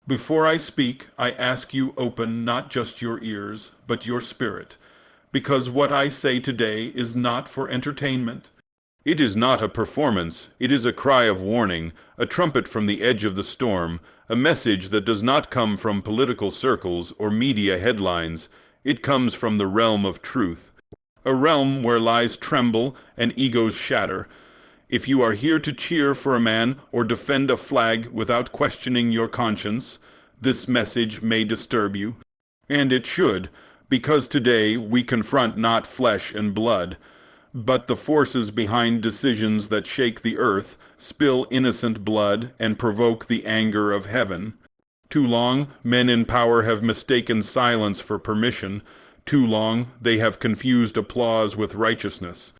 Before I speak, I ask you open not just your ears, but your spirit, because what I say today is not for entertainment. It is not a performance, it is a cry of warning, a trumpet from the edge of the storm, a message that does not come from political circles or media headlines. It comes from the realm of truth, a realm where lies tremble and egos shatter. If you are here to cheer for a man or defend a flag without questioning your conscience, this message may disturb you. And it should, because today we confront not flesh and blood, but the forces behind decisions that shake the earth, spill innocent blood, and provoke the anger of heaven. Too long, men in power have mistaken silence for permission. Too long, they have confused applause with righteousness.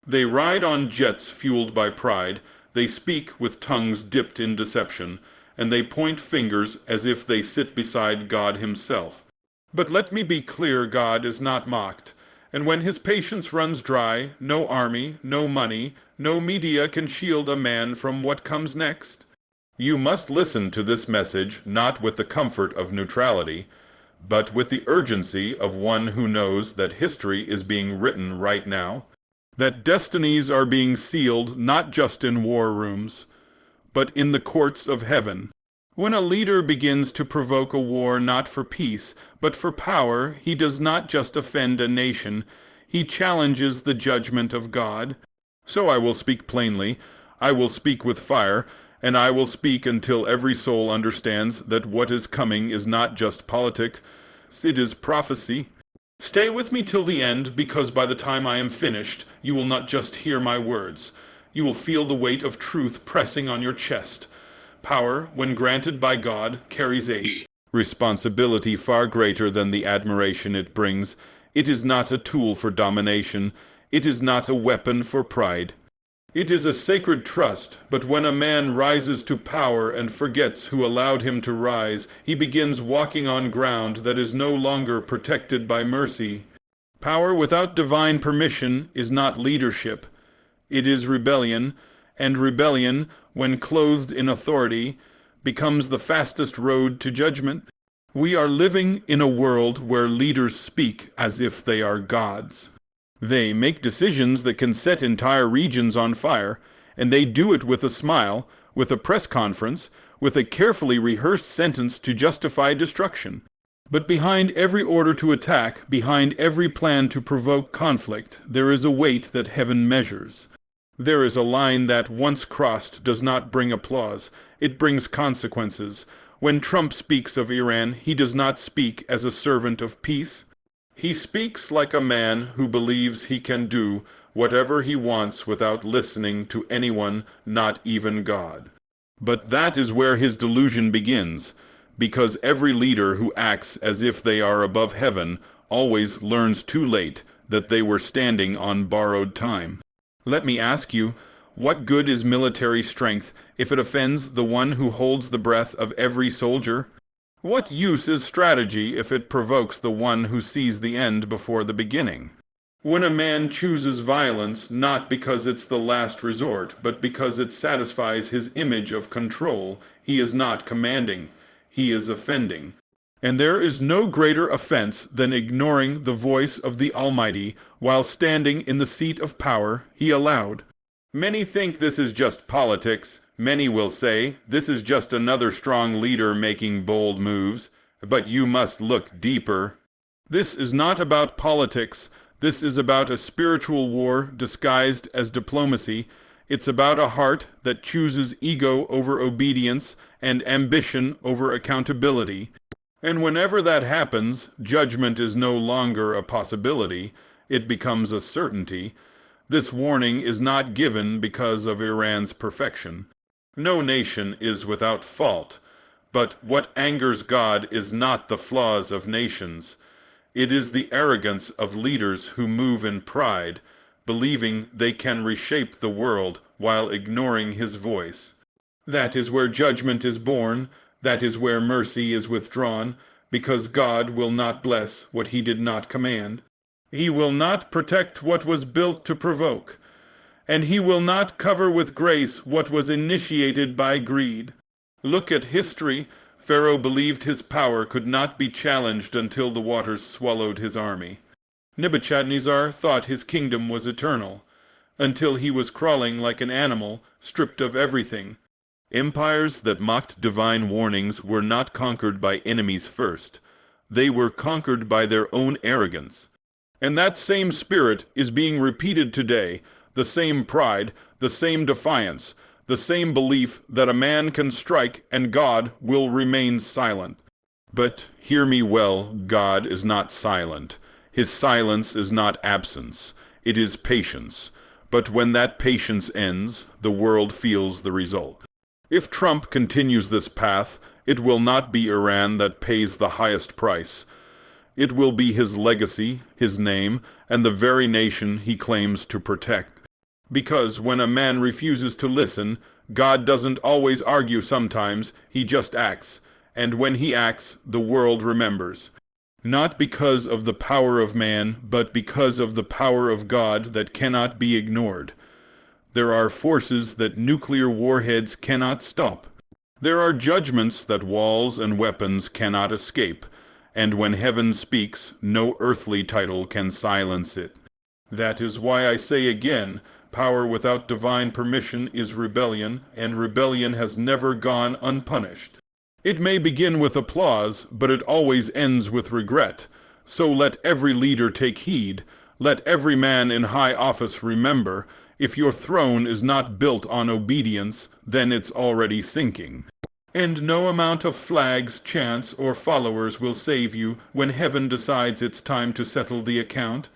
They ride on jets fueled by pride, they speak with tongues dipped in deception, and they point fingers as if they sit beside God himself. But let me be clear, God is not mocked, and when his patience runs dry, no army, no money, no media can shield a man from what comes next. You must listen to this message not with the comfort of neutrality, but with the urgency of one who knows that history is being written right now, that destinies are being sealed not just in war rooms, but in the courts of heaven. When a leader begins to provoke a war not for peace, but for power, he does not just offend a nation, he challenges the judgment of God. So I will speak plainly, I will speak with fire, and I will speak until every soul understands that what is coming is not just politics, it is prophecy. Stay with me till the end, because by the time I am finished, you will not just hear my words. You will feel the weight of truth pressing on your chest. Power, when granted by God, carries a responsibility far greater than the admiration it brings. It is not a tool for domination. It is not a weapon for pride. It is a sacred trust, but when a man rises to power and forgets who allowed him to rise, he begins walking on ground that is no longer protected by mercy. Power without divine permission is not leadership. It is rebellion, and rebellion, when clothed in authority, becomes the fastest road to judgment. We are living in a world where leaders speak as if they are gods. They make decisions that can set entire regions on fire, and they do it with a smile, with a press conference, with a carefully rehearsed sentence to justify destruction. But behind every order to attack, behind every plan to provoke conflict, there is a weight that heaven measures. There is a line that, once crossed, does not bring applause. It brings consequences. When Trump speaks of Iran, he does not speak as a servant of peace. He speaks like a man who believes he can do whatever he wants without listening to anyone, not even God. But that is where his delusion begins, because every leader who acts as if they are above heaven always learns too late that they were standing on borrowed time. Let me ask you, what good is military strength if it offends the one who holds the breath of every soldier? What use is strategy if it provokes the one who sees the end before the beginning? When a man chooses violence not because it's the last resort, but because it satisfies his image of control, he is not commanding, he is offending. And there is no greater offense than ignoring the voice of the Almighty while standing in the seat of power he allowed. Many think this is just politics. Many will say, this is just another strong leader making bold moves. But you must look deeper. This is not about politics. This is about a spiritual war disguised as diplomacy. It's about a heart that chooses ego over obedience and ambition over accountability. And whenever that happens, judgment is no longer a possibility. It becomes a certainty. This warning is not given because of Iran's perfection. No nation is without fault, but what angers God is not the flaws of nations. It is the arrogance of leaders who move in pride, believing they can reshape the world while ignoring his voice. That is where judgment is born, that is where mercy is withdrawn, because God will not bless what he did not command. He will not protect what was built to provoke, and he will not cover with grace what was initiated by greed. Look at history. Pharaoh believed his power could not be challenged until the waters swallowed his army. Nebuchadnezzar thought his kingdom was eternal, until he was crawling like an animal, stripped of everything. Empires that mocked divine warnings were not conquered by enemies first. They were conquered by their own arrogance. And that same spirit is being repeated today, the same pride, the same defiance, the same belief that a man can strike and God will remain silent. But hear me well, God is not silent. His silence is not absence. It is patience. But when that patience ends, the world feels the result. If Trump continues this path, it will not be Iran that pays the highest price. It will be his legacy, his name, and the very nation he claims to protect. Because when a man refuses to listen, God doesn't always argue sometimes, he just acts. And when he acts, the world remembers. Not because of the power of man, but because of the power of God that cannot be ignored. There are forces that nuclear warheads cannot stop. There are judgments that walls and weapons cannot escape. And when heaven speaks, no earthly title can silence it. That is why I say again, power without divine permission is rebellion, and rebellion has never gone unpunished. It may begin with applause, but it always ends with regret. So let every leader take heed. Let every man in high office remember, if your throne is not built on obedience, then it's already sinking. And no amount of flags, chants, or followers will save you when heaven decides it's time to settle the account.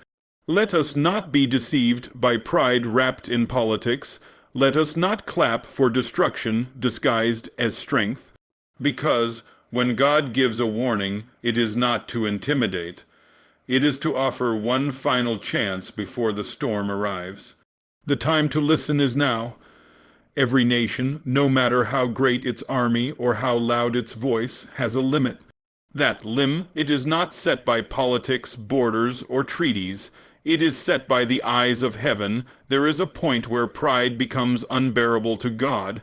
Let us not be deceived by pride wrapped in politics. Let us not clap for destruction disguised as strength. Because when God gives a warning, it is not to intimidate. It is to offer one final chance before the storm arrives. The time to listen is now. Every nation, no matter how great its army or how loud its voice, has a limit. That limit it is not set by politics, borders, or treaties. It is set by the eyes of heaven. There is a point where pride becomes unbearable to God.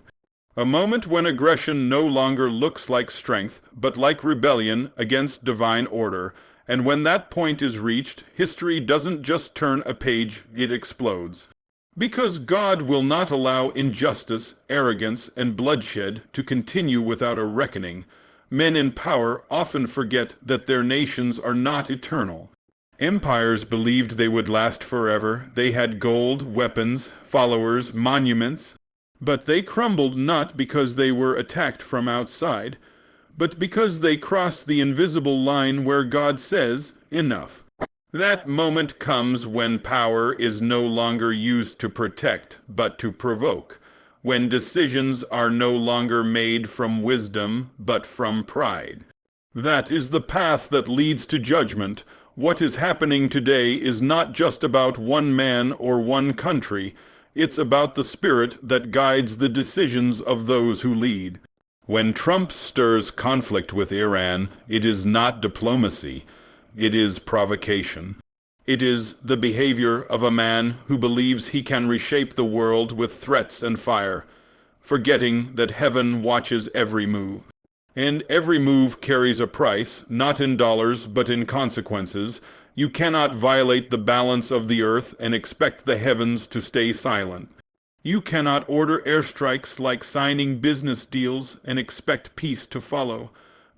A moment when aggression no longer looks like strength, but like rebellion against divine order. And when that point is reached, history doesn't just turn a page, it explodes. Because God will not allow injustice, arrogance, and bloodshed to continue without a reckoning, men in power often forget that their nations are not eternal. Empires believed they would last forever. They had gold, weapons, followers, monuments. But they crumbled not because they were attacked from outside, but because they crossed the invisible line where God says, enough. That moment comes when power is no longer used to protect, but to provoke. When decisions are no longer made from wisdom, but from pride. That is the path that leads to judgment. What is happening today is not just about one man or one country. It's about the spirit that guides the decisions of those who lead. When Trump stirs conflict with Iran, it is not diplomacy. It is provocation. It is the behavior of a man who believes he can reshape the world with threats and fire, forgetting that heaven watches every move. And every move carries a price, not in dollars, but in consequences. You cannot violate the balance of the earth and expect the heavens to stay silent. You cannot order airstrikes like signing business deals and expect peace to follow.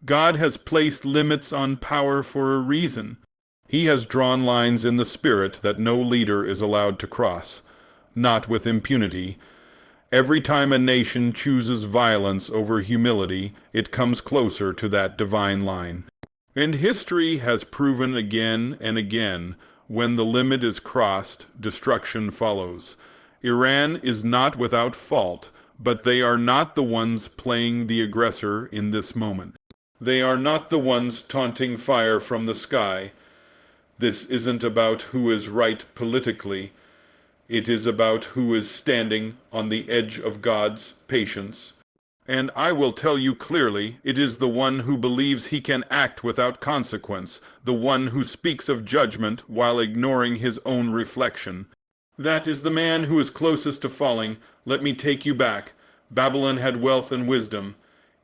God has placed limits on power for a reason. He has drawn lines in the spirit that no leader is allowed to cross, not with impunity. Every time a nation chooses violence over humility, it comes closer to that divine line. And history has proven again and again, when the limit is crossed, destruction follows. Iran is not without fault, but they are not the ones playing the aggressor in this moment. They are not the ones taunting fire from the sky. This isn't about who is right politically. It is about who is standing on the edge of God's patience. And I will tell you clearly, it is the one who believes he can act without consequence, the one who speaks of judgment while ignoring his own reflection. That is the man who is closest to falling. Let me take you back. Babylon had wealth and wisdom.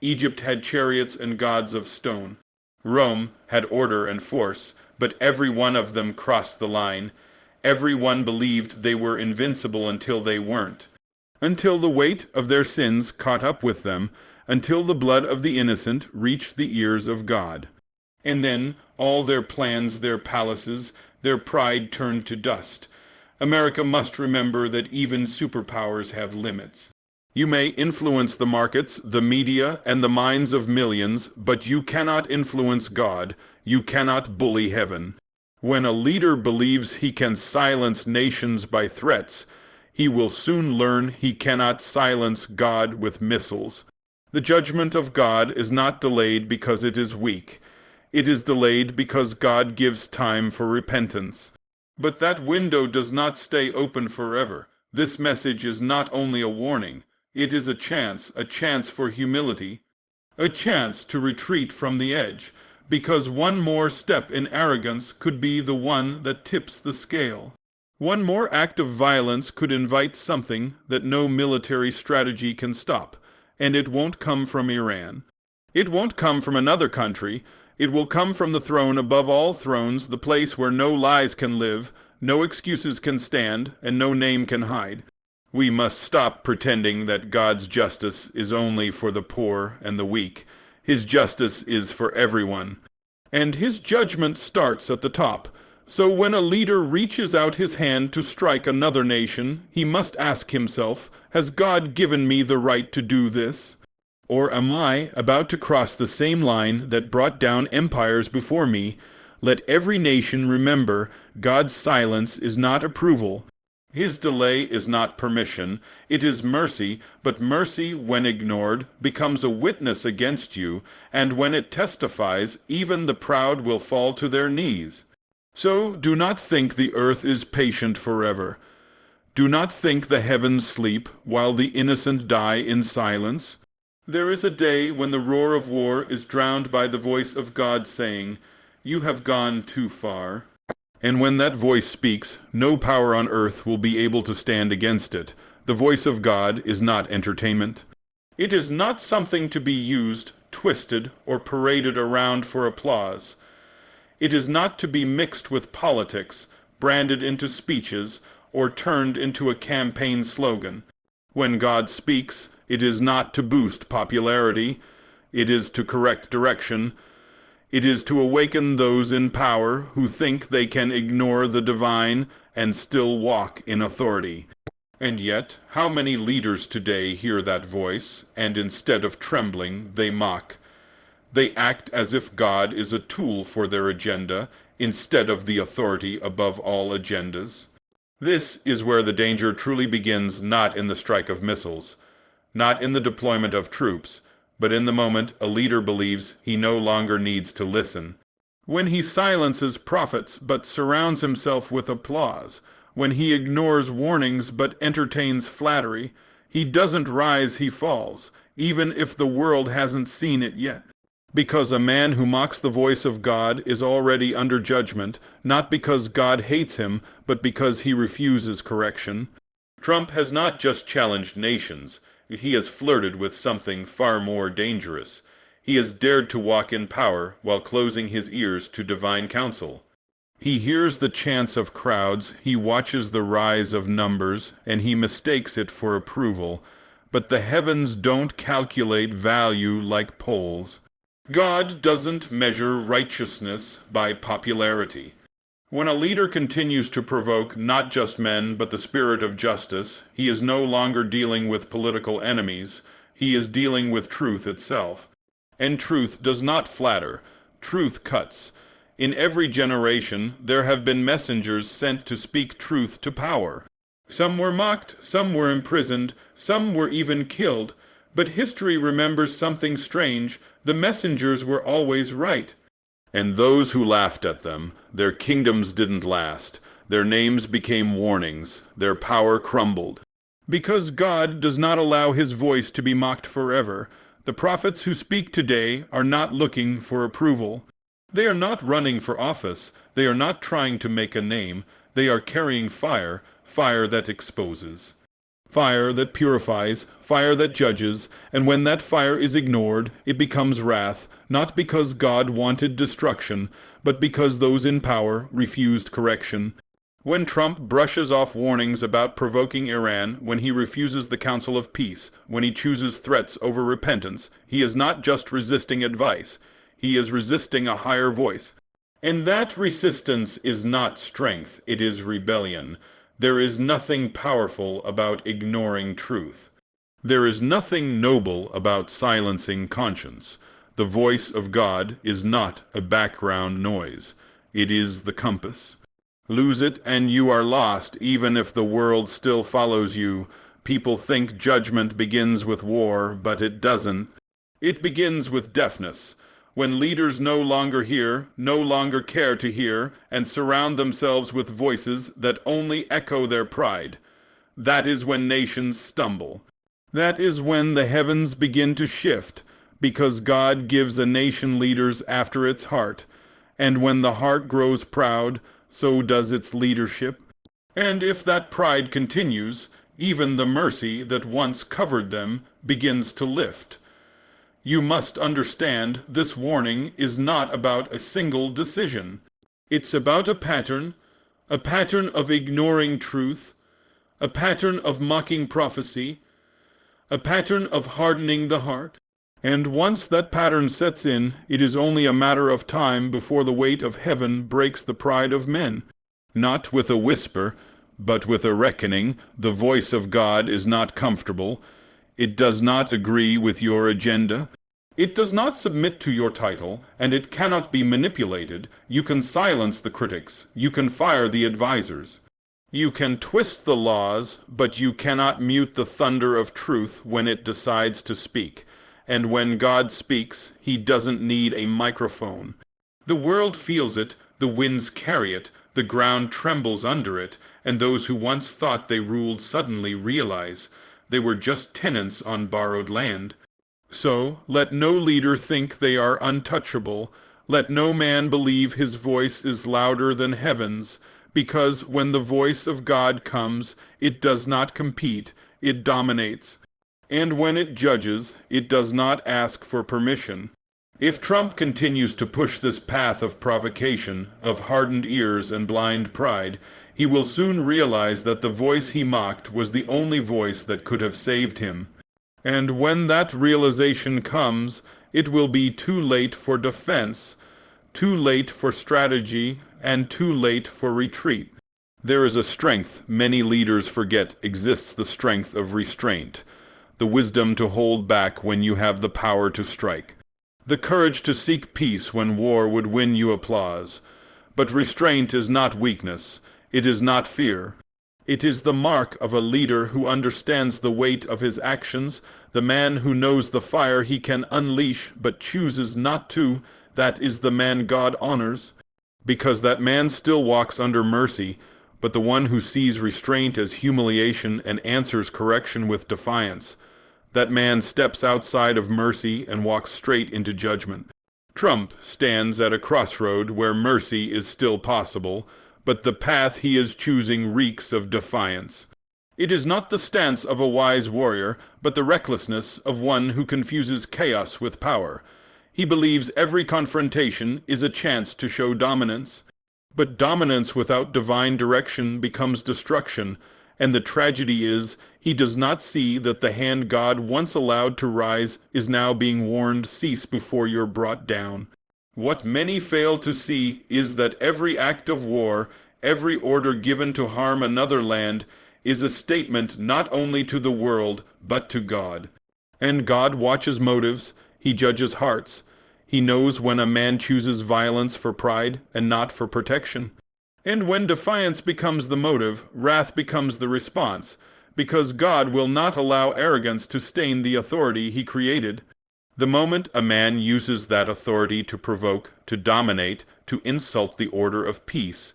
Egypt had chariots and gods of stone. Rome had order and force, but every one of them crossed the line. Every one believed they were invincible until they weren't. Until the weight of their sins caught up with them, until the blood of the innocent reached the ears of God. And then all their plans, their palaces, their pride turned to dust. America must remember that even superpowers have limits. You may influence the markets, the media, and the minds of millions, but you cannot influence God. You cannot bully heaven. When a leader believes he can silence nations by threats, he will soon learn he cannot silence God with missiles. The judgment of God is not delayed because it is weak. It is delayed because God gives time for repentance. But that window does not stay open forever. This message is not only a warning. It is a chance for humility, a chance to retreat from the edge, because one more step in arrogance could be the one that tips the scale. One more act of violence could invite something that no military strategy can stop, and it won't come from Iran. It won't come from another country. It will come from the throne above all thrones, the place where no lies can live, no excuses can stand, and no name can hide. We must stop pretending that God's justice is only for the poor and the weak. His justice is for everyone. And his judgment starts at the top. So when a leader reaches out his hand to strike another nation, he must ask himself, has God given me the right to do this? Or am I about to cross the same line that brought down empires before me? Let every nation remember God's silence is not approval. His delay is not permission, it is mercy, but mercy, when ignored, becomes a witness against you, and when it testifies, even the proud will fall to their knees. So do not think the earth is patient forever. Do not think the heavens sleep, while the innocent die in silence. There is a day when the roar of war is drowned by the voice of God saying, "You have gone too far." And when that voice speaks, no power on earth will be able to stand against it. The voice of God is not entertainment. It is not something to be used, twisted, or paraded around for applause. It is not to be mixed with politics, branded into speeches, or turned into a campaign slogan. When God speaks, it is not to boost popularity. It is to correct direction. It is to awaken those in power who think they can ignore the divine and still walk in authority. And yet, how many leaders today hear that voice, and instead of trembling, they mock? They act as if God is a tool for their agenda, instead of the authority above all agendas. This is where the danger truly begins, not in the strike of missiles, not in the deployment of troops, but in the moment a leader believes he no longer needs to listen. When he silences prophets but surrounds himself with applause, when he ignores warnings but entertains flattery, he doesn't rise, he falls, even if the world hasn't seen it yet. Because a man who mocks the voice of God is already under judgment, not because God hates him, but because he refuses correction. Trump has not just challenged nations. He has flirted with something far more dangerous. He has dared to walk in power while closing his ears to divine counsel. He hears the chants of crowds, he watches the rise of numbers, and he mistakes it for approval. But the heavens don't calculate value like polls. God doesn't measure righteousness by popularity. When a leader continues to provoke not just men but the spirit of justice, he is no longer dealing with political enemies, he is dealing with truth itself. And truth does not flatter, truth cuts. In every generation there have been messengers sent to speak truth to power. Some were mocked, some were imprisoned, some were even killed, but history remembers something strange: the messengers were always right. And those who laughed at them, their kingdoms didn't last. Their names became warnings. Their power crumbled. Because God does not allow his voice to be mocked forever, the prophets who speak today are not looking for approval. They are not running for office. They are not trying to make a name. They are carrying fire, fire that exposes. Fire that purifies, fire that judges, and when that fire is ignored, it becomes wrath, not because God wanted destruction, but because those in power refused correction. When Trump brushes off warnings about provoking Iran, when he refuses the Council of Peace, when he chooses threats over repentance, he is not just resisting advice, he is resisting a higher voice. And that resistance is not strength, it is rebellion. There is nothing powerful about ignoring truth. There is nothing noble about silencing conscience. The voice of God is not a background noise. It is the compass. Lose it and you are lost, even if the world still follows you. People think judgment begins with war, but it doesn't. It begins with deafness. When leaders no longer hear, no longer care to hear, and surround themselves with voices that only echo their pride, that is when nations stumble. That is when the heavens begin to shift, because God gives a nation leaders after its heart, and when the heart grows proud, so does its leadership. And if that pride continues, even the mercy that once covered them begins to lift. You must understand this warning is not about a single decision. It's about a pattern of ignoring truth, a pattern of mocking prophecy, a pattern of hardening the heart. And once that pattern sets in, it is only a matter of time before the weight of heaven breaks the pride of men. Not with a whisper, but with a reckoning. The voice of God is not comfortable. It does not agree with your agenda. It does not submit to your title, and it cannot be manipulated. You can silence the critics. You can fire the advisers. You can twist the laws, but you cannot mute the thunder of truth when it decides to speak. And when God speaks, he doesn't need a microphone. The world feels it, the winds carry it, the ground trembles under it, and those who once thought they ruled suddenly realize they were just tenants on borrowed land. So let no leader think they are untouchable. Let no man believe his voice is louder than heaven's, because when the voice of God comes, it does not compete, it dominates. And when it judges, it does not ask for permission. If Trump continues to push this path of provocation, of hardened ears and blind pride, he will soon realize that the voice he mocked was the only voice that could have saved him. And when that realization comes, it will be too late for defense, too late for strategy, and too late for retreat. There is a strength many leaders forget exists, the strength of restraint. The wisdom to hold back when you have the power to strike. The courage to seek peace when war would win you applause. But restraint is not weakness. It is not fear. It is the mark of a leader who understands the weight of his actions, the man who knows the fire he can unleash but chooses not to. That is the man God honors, because that man still walks under mercy, but the one who sees restraint as humiliation and answers correction with defiance. That man steps outside of mercy and walks straight into judgment. Trump stands at a crossroad where mercy is still possible, but the path he is choosing reeks of defiance. It is not the stance of a wise warrior, but the recklessness of one who confuses chaos with power. He believes every confrontation is a chance to show dominance. But dominance without divine direction becomes destruction, and the tragedy is he does not see that the hand God once allowed to rise is now being warned, cease before you're brought down. What many fail to see is that every act of war, every order given to harm another land, is a statement not only to the world, but to God. And God watches motives, he judges hearts. He knows when a man chooses violence for pride and not for protection. And when defiance becomes the motive, wrath becomes the response, because God will not allow arrogance to stain the authority he created. The moment a man uses that authority to provoke, to dominate, to insult the order of peace,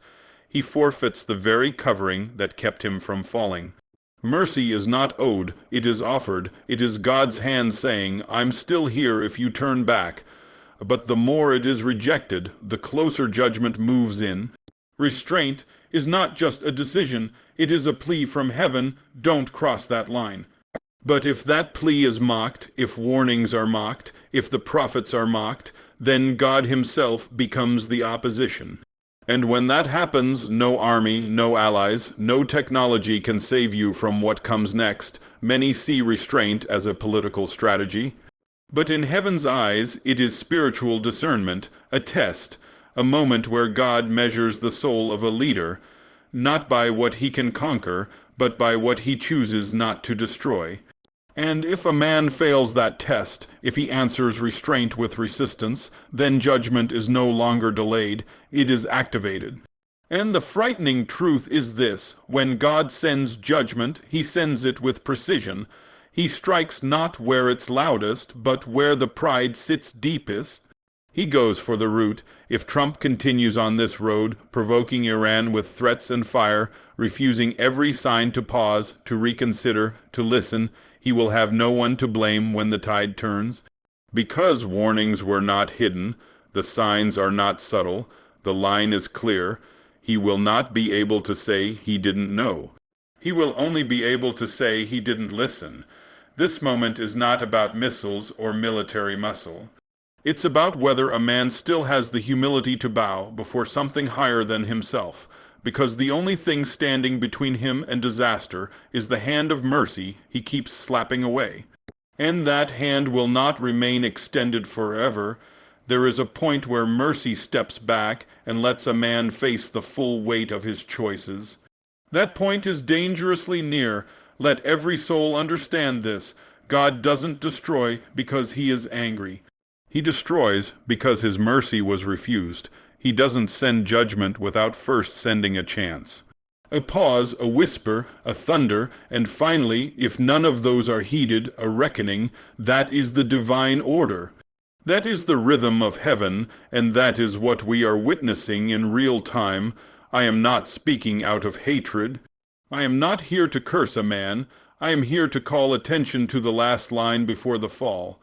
he forfeits the very covering that kept him from falling. Mercy is not owed, it is offered. It is God's hand saying, I'm still here if you turn back. But the more it is rejected, the closer judgment moves in. Restraint is not just a decision, it is a plea from heaven, don't cross that line. But if that plea is mocked, if warnings are mocked, if the prophets are mocked, then God himself becomes the opposition. And when that happens, no army, no allies, no technology can save you from what comes next. Many see restraint as a political strategy. But in heaven's eyes, it is spiritual discernment, a test, a moment where God measures the soul of a leader, not by what he can conquer, but by what he chooses not to destroy. And if a man fails that test, if he answers restraint with resistance, then judgment is no longer delayed, it is activated. And the frightening truth is this: when God sends judgment, he sends it with precision. He strikes not where it's loudest, but where the pride sits deepest. He goes for the root. If Trump continues on this road, provoking Iran with threats and fire, refusing every sign to pause, to reconsider, to listen, he will have no one to blame when the tide turns. Because warnings were not hidden, the signs are not subtle, the line is clear, he will not be able to say he didn't know. He will only be able to say he didn't listen. This moment is not about missiles or military muscle. It's about whether a man still has the humility to bow before something higher than himself, because the only thing standing between him and disaster is the hand of mercy he keeps slapping away. And that hand will not remain extended forever. There is a point where mercy steps back and lets a man face the full weight of his choices. That point is dangerously near. Let every soul understand this. God doesn't destroy because he is angry. He destroys because his mercy was refused. He doesn't send judgment without first sending a chance. A pause, a whisper, a thunder, and finally, if none of those are heeded, a reckoning. That is the divine order. That is the rhythm of heaven, and that is what we are witnessing in real time. I am not speaking out of hatred. I am not here to curse a man. I am here to call attention to the last line before the fall.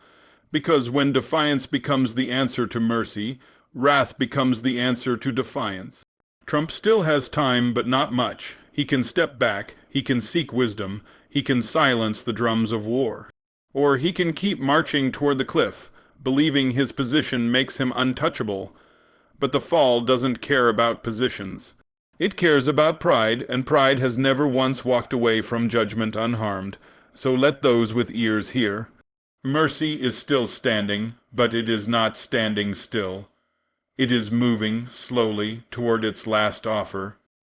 Because when defiance becomes the answer to mercy, wrath becomes the answer to defiance. Trump still has time, but not much. He can step back, he can seek wisdom, he can silence the drums of war. Or he can keep marching toward the cliff, believing his position makes him untouchable. But the fall doesn't care about positions. It cares about pride, and pride has never once walked away from judgment unharmed. So let those with ears hear. Mercy is still standing, but it is not standing still. It is moving slowly toward its last offer.